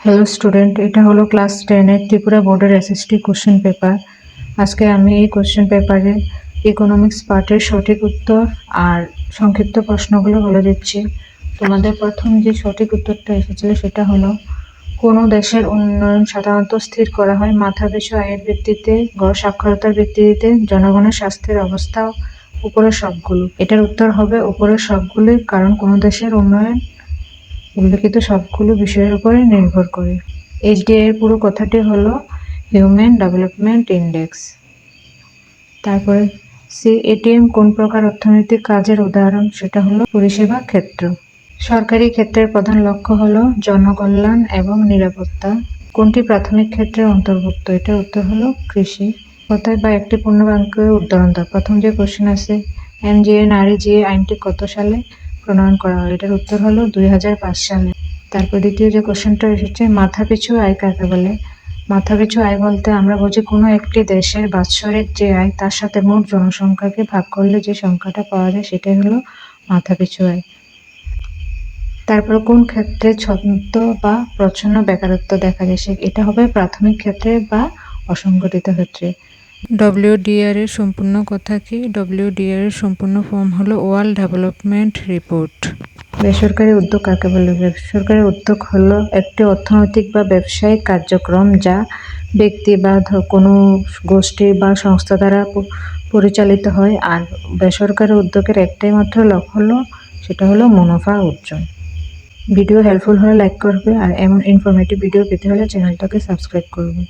Hello student, এটা হলো class 10 এর ত্রিপুরা বোর্ডের এসএসটি কোশ্চেন পেপার। আজকে আমি এই কোশ্চেন পেপারে ইকোনমিক্স পার্টের সঠিক উত্তর আর সংক্ষিপ্ত প্রশ্নগুলো বলে দিচ্ছি। তোমাদের প্রথম যে সঠিক উত্তরটা এসেছিল সেটা হলো, কোনো দেশের উন্নয়ন সাধারণত স্থির করা হয় মাথাপিছু আয়ের ভিত্তিতে, গড় সাক্ষরতার ভিত্তিতে, জনগণের স্বাস্থ্যের অবস্থা, উপরের সবগুলো। এটার উত্তর হবে উপরের সবগুলি, কারণ কোনো দেশের উন্নয়ন উল্লেখিত সবগুলো বিষয়ের উপরে নির্ভর করে। এইচডিআই এর পুরো কথাটি হলো হিউম্যান ডেভেলপমেন্ট ইন্ডেক্স। তারপরে এটিএম কোন প্রকার অর্থনৈতিক কাজের উদাহরণ? সেটা হলো পরিষেবা ক্ষেত্র। সরকারি ক্ষেত্রের প্রধান লক্ষ্য হলো জনকল্যাণ এবং নিরাপত্তা। কোনটি প্রাথমিক ক্ষেত্রের অন্তর্ভুক্ত? এটার উত্তর হলো কৃষি। কথায় বা একটি পূর্ণবাক্য উদাহরণ দাও। প্রথম যে কোশ্চেন আছে, এনজিএ নারী জিএ আইনটি কত সালে প্রণয়ন করা হয়? এটার উত্তর হলো 2005 সালে। তারপর দ্বিতীয় যে কোশ্চেনটা এসেছে, মাথাপিছু আয় কাকে বলে? মাথাপিছু আয় বলতে আমরা বুঝি কোনো একটি দেশের বাৎসরিক যে আয় তার সাথে মোট জনসংখ্যাকে ভাগ করলে যে সংখ্যাটা পাওয়া যায় সেটাই হলো মাথাপিছু আয়। তারপর কোন ক্ষেত্রে ছদ্ম বা প্রচ্ছন্ন বেকারত্ব দেখা যায়? এটা হবে প্রাথমিক ক্ষেত্রে বা অসংগঠিত ক্ষেত্রে। ডব্লিউডিআর এর সম্পূর্ণ কথা কি? ডব্লিউডিআর এর সম্পূর্ণ ফর্ম হলো ওয়ার্ল্ড ডেভেলপমেন্ট রিপোর্ট। বেসরকারি উদ্যোগ কাকে বলে? বেসরকারি উদ্যোগ হলো একটি অর্থনৈতিক বা ব্যবসায়িক কার্যক্রম যা ব্যক্তি বা কোনো গোষ্ঠী বা সংস্থা দ্বারা পরিচালিত হয়। আর বেসরকারি উদ্যোগের একটাই মাত্র লক্ষ্য হলো, সেটা হলো মুনাফা অর্জন। ভিডিও হেল্পফুল হলে লাইক করবে, আর এমন ইনফরমেটিভ ভিডিও পেতে হলে চ্যানেলটাকে সাবস্ক্রাইব করবে।